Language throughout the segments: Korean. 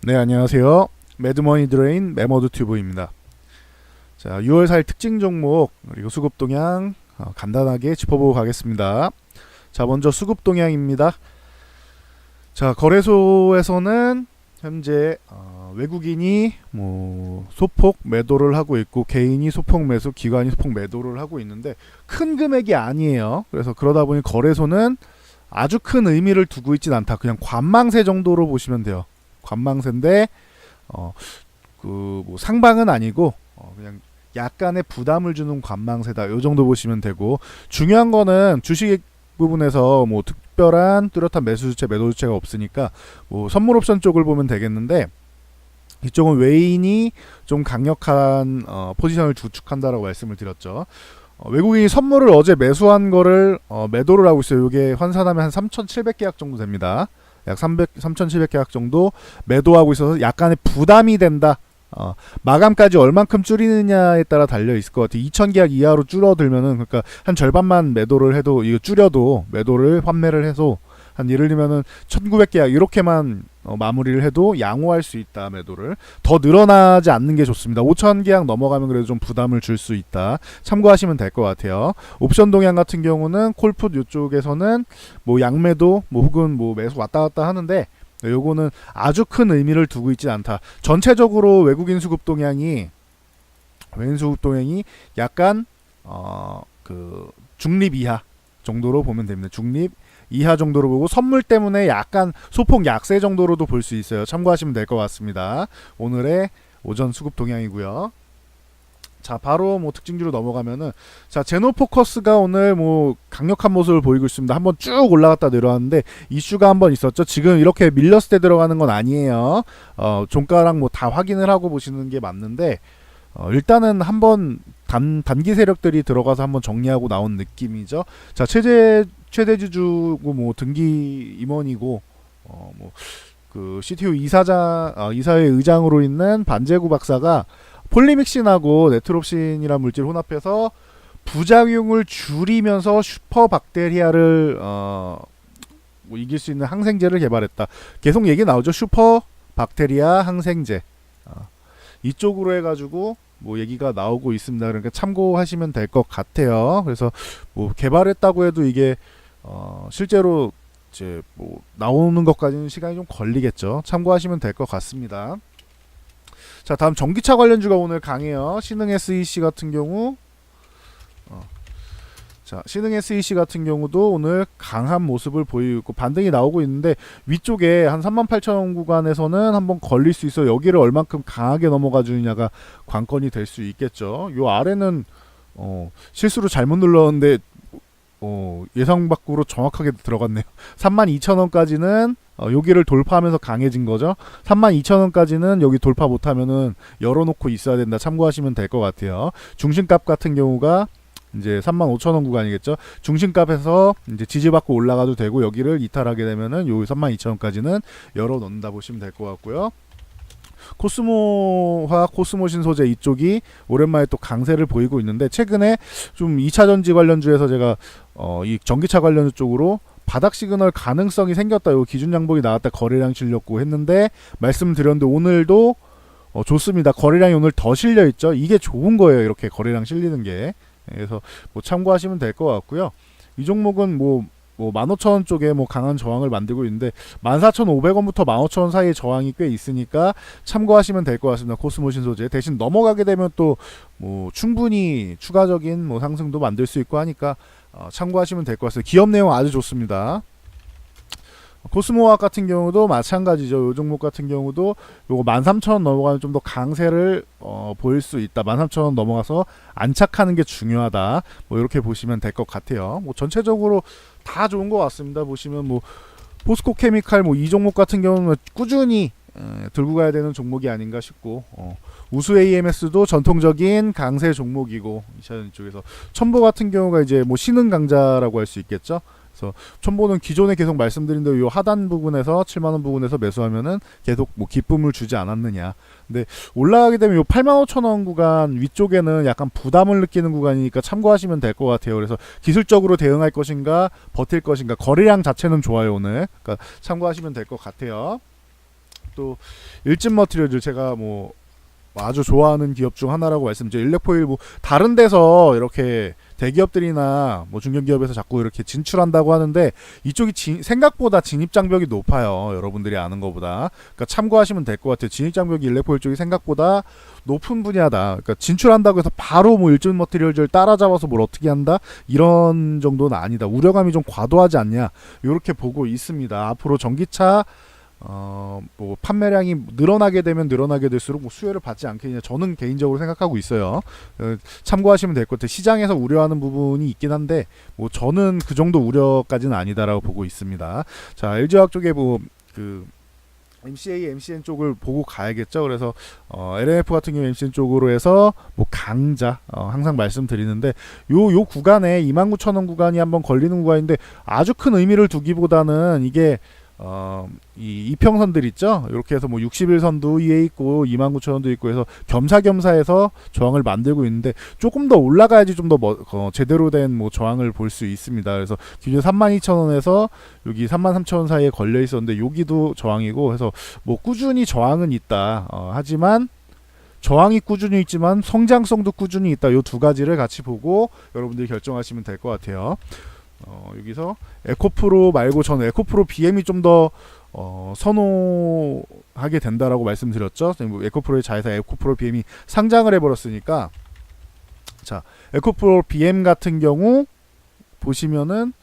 네, 안녕하세요. 매드머니 드레인 매머드 튜브입니다. 자, 6월 4일 특징 종목 그리고 수급 동향 간단하게 짚어보고 가겠습니다. 자, 먼저 수급 동향입니다. 자, 거래소에서는 현재 외국인이 소폭 매도를 하고 있고 개인이 소폭 매수, 기관이 소폭 매도를 하고 있는데 큰 금액이 아니에요. 그래서 그러다 보니 거래소는 아주 큰 의미를 두고 있진 않다. 그냥 관망세 정도로 보시면 돼요. 관망세인데 상방은 아니고 그냥 약간의 부담을 주는 관망세다. 요 정도 보시면 되고, 중요한 거는 주식 부분에서 특별한 뚜렷한 매수 주체, 매도 주체가 없으니까 선물 옵션 쪽을 보면 되겠는데, 이쪽은 외인이 좀 강력한 포지션을 주축한다라고 말씀을 드렸죠. 외국인이 선물을 어제 매수한 거를 매도를 하고 있어요. 이게 환산하면 한 3,700계약 정도 됩니다. 약 3,700계약 정도 매도하고 있어서 약간의 부담이 된다. 마감까지 얼만큼 줄이느냐에 따라 달려 있을 것 같아요. 2,000계약 이하로 줄어들면은, 그러니까 한 절반만 매도를 해도, 이거 줄여도 매도를 환매를 해서 한 예를 들면은 1,900계약 이렇게만 마무리를 해도 양호할 수 있다. 매도를 더 늘어나지 않는 게 좋습니다. 5,000계약 넘어가면 그래도 좀 부담을 줄 수 있다. 참고하시면 될 것 같아요. 옵션 동향 같은 경우는 콜풋 이쪽에서는 양매도 혹은 매수 왔다 갔다 하는데, 요거는 아주 큰 의미를 두고 있지 않다. 전체적으로 외국인 수급 동향이 약간 중립 이하 정도로 보면 됩니다. 중립 이하 정도로 보고, 선물 때문에 약간 소폭 약세 정도로도 볼 수 있어요. 참고하시면 될 것 같습니다. 오늘의 오전 수급 동향이고요. 자, 바로 특징주로 넘어가면은, 자, 제노포커스가 오늘 강력한 모습을 보이고 있습니다. 한번 쭉 올라갔다 내려왔는데 이슈가 한번 있었죠. 지금 이렇게 밀렸을 때 들어가는 건 아니에요. 종가랑 다 확인을 하고 보시는 게 맞는데, 일단은 한번 단기 세력들이 들어가서 한번 정리하고 나온 느낌이죠. 자, 최대 주주고 등기 임원이고 CTO 이사회 의장으로 있는 반재구 박사가 폴리믹신하고 네트롭신이라는 물질 혼합해서 부작용을 줄이면서 슈퍼박테리아를 이길 수 있는 항생제를 개발했다. 계속 얘기 나오죠. 슈퍼박테리아 항생제. 이쪽으로 해가지고 얘기가 나오고 있습니다. 그러니까 참고하시면 될 것 같아요. 그래서 개발했다고 해도 이게 실제로 이제 나오는 것까지는 시간이 좀 걸리겠죠. 참고하시면 될 것 같습니다. 자, 다음 전기차 관련주가 오늘 강해요. 신흥 SEC 같은 경우, 신흥 SEC 같은 경우도 오늘 강한 모습을 보이고 있고 반등이 나오고 있는데, 위쪽에 한 38,000원 구간에서는 한번 걸릴 수 있어. 여기를 얼만큼 강하게 넘어가 주느냐가 관건이 될 수 있겠죠. 요 아래는 실수로 잘못 눌렀는데 예상 밖으로 정확하게 들어갔네요. 32,000원까지는 여기를 돌파하면서 강해진 거죠. 32,000원까지는 여기 돌파 못하면은 열어놓고 있어야 된다. 참고하시면 될 것 같아요. 중심값 같은 경우가 이제 35,000원 구간이겠죠. 중심값에서 이제 지지받고 올라가도 되고, 여기를 이탈하게 되면은 요 32,000원까지는 열어놓는다 보시면 될 것 같고요. 코스모화, 코스모신 소재 이쪽이 오랜만에 또 강세를 보이고 있는데, 최근에 좀 2차전지 관련주에서 제가 이 전기차 관련주 쪽으로 바닥 시그널 가능성이 생겼다, 요 기준 양봉이 나왔다, 거래량 실렸고 했는데 말씀드렸는데, 오늘도 좋습니다. 거래량이 오늘 더 실려 있죠. 이게 좋은 거예요. 이렇게 거래량 실리는 게. 그래서 참고하시면 될 것 같고요. 이 종목은 15,000원 쪽에 강한 저항을 만들고 있는데, 14,500원부터 15,000원 사이에 저항이 꽤 있으니까 참고하시면 될 것 같습니다. 코스모신 소재. 대신 넘어가게 되면 또 충분히 추가적인 상승도 만들 수 있고 하니까 참고하시면 될 것 같습니다. 기업 내용 아주 좋습니다. 코스모화학 같은 경우도 마찬가지죠. 이 종목 같은 경우도 요거 13,000원 넘어가면 좀 더 강세를 보일 수 있다. 13,000원 넘어가서 안착하는 게 중요하다. 이렇게 보시면 될 것 같아요. 전체적으로 다 좋은 것 같습니다. 보시면 포스코 케미칼 이 종목 같은 경우는 꾸준히 들고 가야 되는 종목이 아닌가 싶고, 우수 AMS도 전통적인 강세 종목이고, 2차전 쪽에서 첨보 같은 경우가 이제 신흥 강자라고 할 수 있겠죠. 그래서 첨보는 기존에 계속 말씀드린 대로 요 하단 부분에서 7만원 부분에서 매수하면은 계속 기쁨을 주지 않았느냐. 근데 올라가게 되면 요 85,000원 구간 위쪽에는 약간 부담을 느끼는 구간이니까 참고하시면 될 것 같아요. 그래서 기술적으로 대응할 것인가 버틸 것인가, 거래량 자체는 좋아요 오늘. 그러니까 참고하시면 될 것 같아요. 또 일진 머티리얼즈 제가 뭐 아주 좋아하는 기업 중 하나라고 말씀드려. 일렉포일 뭐 다른 데서 이렇게 대기업들이나 뭐 중견기업에서 자꾸 이렇게 진출한다고 하는데 이쪽이 생각보다 진입 장벽이 높아요. 여러분들이 아는 것보다. 그러니까 참고하시면 될 것 같아요. 진입 장벽이 일렉포일 쪽이 생각보다 높은 분야다. 그러니까 진출한다고 해서 바로 뭐 일진 머티리얼즈를 따라잡아서 뭘 어떻게 한다? 이런 정도는 아니다. 우려감이 좀 과도하지 않냐? 이렇게 보고 있습니다. 앞으로 전기차 뭐 판매량이 늘어나게 되면 늘어나게 될수록 뭐 수혜를 받지 않겠냐, 저는 개인적으로 생각하고 있어요. 참고하시면 될 것 같아요. 시장에서 우려하는 부분이 있긴 한데 뭐 저는 그 정도 우려까지는 아니다라고 보고 있습니다. 자, LG화학 쪽에 뭐 그 MCA, MCN 쪽을 보고 가야겠죠. 그래서 LNF 같은 경우 MCN 쪽으로 해서 뭐 강자 항상 말씀드리는데 요 구간에 29,000원 구간이 한번 걸리는 구간인데 아주 큰 의미를 두기보다는 이게 이 이평선들 있죠. 이렇게 해서 뭐 60일선도 위에 있고 29,000원도 있고 해서 겸사겸사해서 저항을 만들고 있는데 조금 더 올라가야지 좀 더 제대로 된 뭐 저항을 볼 수 있습니다. 그래서 기존 32,000원에서 여기 33,000원 사이에 걸려 있었는데 여기도 저항이고 해서 뭐 꾸준히 저항은 있다. 하지만 저항이 꾸준히 있지만 성장성도 꾸준히 있다. 요 두 가지를 같이 보고 여러분들이 결정하시면 될 것 같아요. 여기서 에코프로 말고 저는 에코프로 BM이 좀 더 선호하게 된다라고 말씀드렸죠. 에코프로의 자회사 에코프로 BM이 상장을 해버렸으니까, 자, 에코프로 BM 같은 경우 보시면은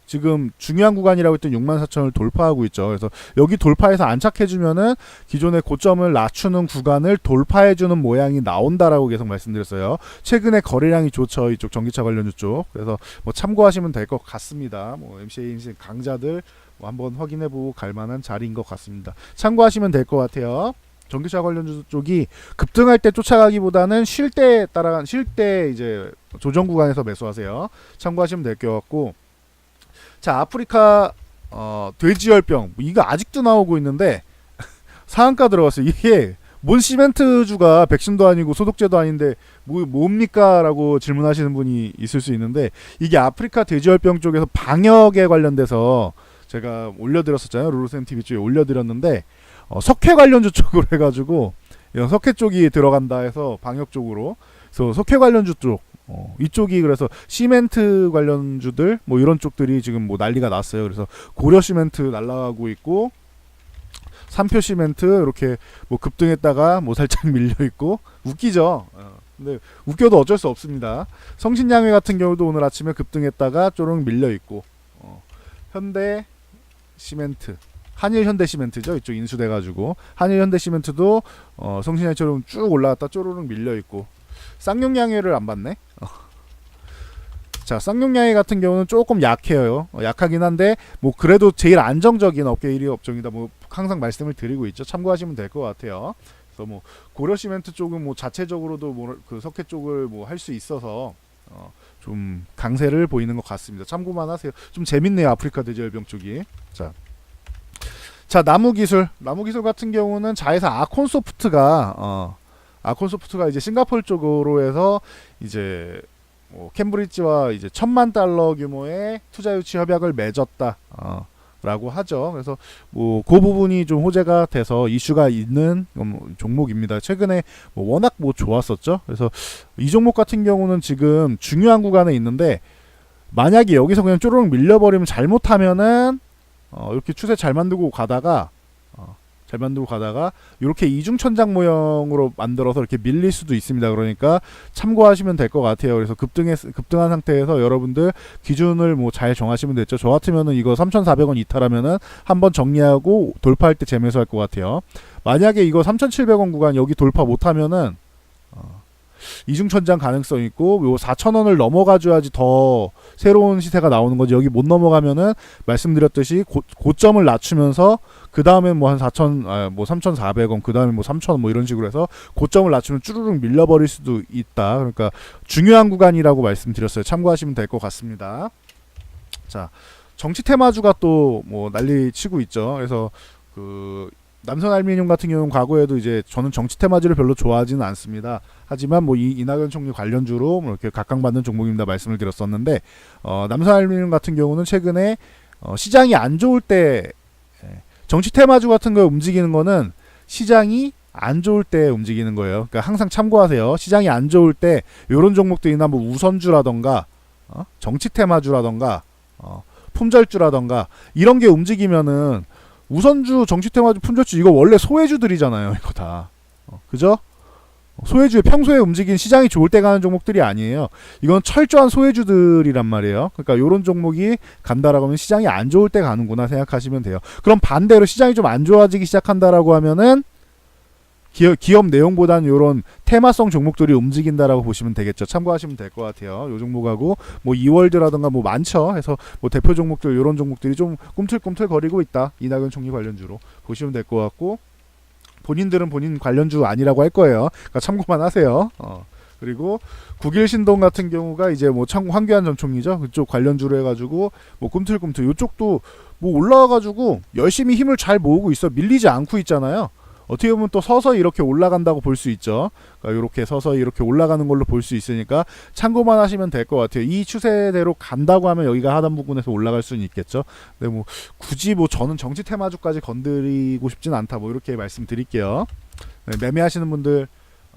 지금 중요한 구간이라고 했던 64,000원을 돌파하고 있죠. 그래서 여기 돌파해서 안착해주면은 기존의 고점을 낮추는 구간을 돌파해주는 모양이 나온다라고 계속 말씀드렸어요. 최근에 거래량이 좋죠. 이쪽 전기차 관련주 쪽. 그래서 뭐 참고하시면 될 것 같습니다. 뭐 MCA, MCN 강자들 뭐 한번 확인해보고 갈만한 자리인 것 같습니다. 참고하시면 될 것 같아요. 전기차 관련주 쪽이 급등할 때 쫓아가기보다는 쉴 때 이제 조정 구간에서 매수하세요. 참고하시면 될 것 같고, 자, 아프리카 돼지열병 이거 아직도 나오고 있는데 상한가 들어갔어요. 이게 뭔 시멘트주가 백신도 아니고 소독제도 아닌데 뭡니까? 라고 질문하시는 분이 있을 수 있는데, 이게 아프리카 돼지열병 쪽에서 방역에 관련돼서 제가 올려드렸었잖아요. 룰루쌤TV 쪽에 올려드렸는데 석회 관련주 쪽으로 해가지고 석회 쪽이 들어간다 해서 방역 쪽으로, 그래서 석회 관련주 쪽 이쪽이 그래서 시멘트 관련주들 뭐 이런 쪽들이 지금 뭐 난리가 났어요. 그래서 고려 시멘트 날라가고 있고 삼표 시멘트 이렇게 뭐 급등했다가 뭐 살짝 밀려 있고 웃기죠. 근데 웃겨도 어쩔 수 없습니다. 성신양회 같은 경우도 오늘 아침에 급등했다가 쪼르륵 밀려 있고, 현대 시멘트, 한일 현대 시멘트죠. 이쪽 인수돼가지고 한일 현대 시멘트도 성신양회처럼 쭉 올라갔다 쪼르륵 밀려 있고, 쌍용양회를 안 봤네. 자, 쌍용양회 같은 경우는 조금 약해요. 약하긴 한데 뭐 그래도 제일 안정적인 업계 1위 업종이다. 뭐 항상 말씀을 드리고 있죠. 참고하시면 될 것 같아요. 그래서 뭐 고려 시멘트 쪽은 뭐 자체적으로도 뭐 그 석회 쪽을 뭐 할 수 있어서 좀 강세를 보이는 것 같습니다. 참고만 하세요. 좀 재밌네요. 아프리카 돼지열병 쪽이. 자, 나무기술 같은 경우는 자회사 아콘소프트가 이제 싱가포르 쪽으로 해서 이제 캠브리지와 이제 $1,000만 규모의 투자 유치 협약을 맺었다 라고 하죠. 그래서 뭐 그 부분이 좀 호재가 돼서 이슈가 있는 종목입니다. 최근에 뭐 워낙 뭐 좋았었죠. 그래서 이 종목 같은 경우는 지금 중요한 구간에 있는데, 만약에 여기서 그냥 쪼르륵 밀려버리면 잘못하면은 이렇게 추세 잘 만들고 가다가 이렇게 이중천장 모형으로 만들어서 이렇게 밀릴 수도 있습니다. 그러니까 참고하시면 될 것 같아요. 그래서 급등한 상태에서 여러분들 기준을 뭐 잘 정하시면 됐죠. 저 같으면은 이거 3,400원 이탈하면은 한번 정리하고 돌파할 때 재매수할 것 같아요. 만약에 이거 3,700원 구간 여기 돌파 못하면은 이중천장 가능성 있고, 요 4,000원을 넘어가줘야지 더 새로운 시세가 나오는 거지. 여기 못 넘어가면은 말씀드렸듯이 고점을 낮추면서 그 다음에 뭐 한 3,400원, 그 다음에 뭐 3,000원 뭐 이런 식으로 해서 고점을 낮추면 쭈르륵 밀려버릴 수도 있다. 그러니까 중요한 구간이라고 말씀드렸어요. 참고하시면 될 것 같습니다. 자, 정치 테마주가 또 뭐 난리 치고 있죠. 그래서 그 남선알미늄 같은 경우는 과거에도 이제 저는 정치 테마주를 별로 좋아하지는 않습니다. 하지만 뭐 이낙연 총리 관련주로 뭐 이렇게 각광받는 종목입니다 말씀을 드렸었는데, 남선알미늄 같은 경우는 최근에 시장이 안 좋을 때 정치 테마주 같은 거 움직이는 거는 시장이 안 좋을 때 움직이는 거예요. 그러니까 항상 참고하세요. 시장이 안 좋을 때 이런 종목들이나 뭐 우선주라던가 정치 테마주라던가 품절주라던가 이런 게 움직이면은 우선주, 정치 테마주, 품절주 이거 원래 소외주들이잖아요. 이거 다. 그죠? 소외주에 평소에 움직인 시장이 좋을 때 가는 종목들이 아니에요. 이건 철저한 소외주들이란 말이에요. 그러니까 이런 종목이 간다라고 하면 시장이 안 좋을 때 가는구나 생각하시면 돼요. 그럼 반대로 시장이 좀 안 좋아지기 시작한다라고 하면은 기업 내용보다는 이런 테마성 종목들이 움직인다라고 보시면 되겠죠. 참고하시면 될 것 같아요. 이 종목하고 뭐 이월드라던가 뭐 많죠. 해서 뭐 대표 종목들 이런 종목들이 좀 꿈틀꿈틀 거리고 있다. 이낙연 총리 관련주로 보시면 될 것 같고 본인들은 본인 관련주 아니라고 할 거예요. 그러니까 참고만 하세요. 그리고 국일신동 같은 경우가 이제 뭐 황교안 전 총리죠. 그쪽 관련주로 해가지고 뭐 꿈틀꿈틀 이쪽도 뭐 올라와가지고 열심히 힘을 잘 모으고 있어. 밀리지 않고 있잖아요. 어떻게 보면 또 서서히 이렇게 올라간다고 볼 수 있죠. 그러니까 이렇게 서서히 이렇게 올라가는 걸로 볼 수 있으니까 참고만 하시면 될 것 같아요. 이 추세대로 간다고 하면 여기가 하단 부분에서 올라갈 수는 있겠죠. 근데 뭐 굳이 뭐 저는 정치 테마주까지 건드리고 싶진 않다. 뭐 이렇게 말씀드릴게요. 네, 매매하시는 분들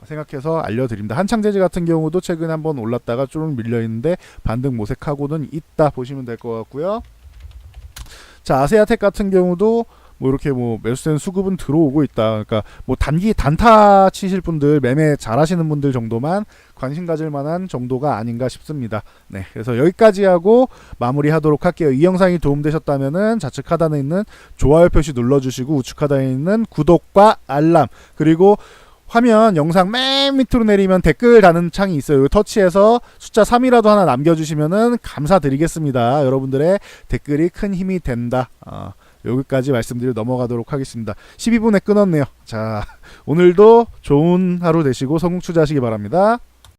생각해서 알려드립니다. 한창재즈 같은 경우도 최근에 한번 올랐다가 좀 밀려있는데 반등 모색하고는 있다 보시면 될 것 같고요. 자, 아세아텍 같은 경우도 뭐 이렇게 뭐 매수된 수급은 들어오고 있다. 그러니까 뭐 단기 단타 치실 분들, 매매 잘하시는 분들 정도만 관심 가질 만한 정도가 아닌가 싶습니다. 네, 그래서 여기까지 하고 마무리하도록 할게요. 이 영상이 도움되셨다면은 좌측 하단에 있는 좋아요 표시 눌러주시고 우측 하단에 있는 구독과 알람 그리고 화면 영상 맨 밑으로 내리면 댓글 다는 창이 있어요. 여기 터치해서 숫자 3이라도 하나 남겨주시면은 감사드리겠습니다. 여러분들의 댓글이 큰 힘이 된다. 여기까지 말씀드리고 넘어가도록 하겠습니다. 12분에 끊었네요. 자, 오늘도 좋은 하루 되시고 성공 투자하시기 바랍니다.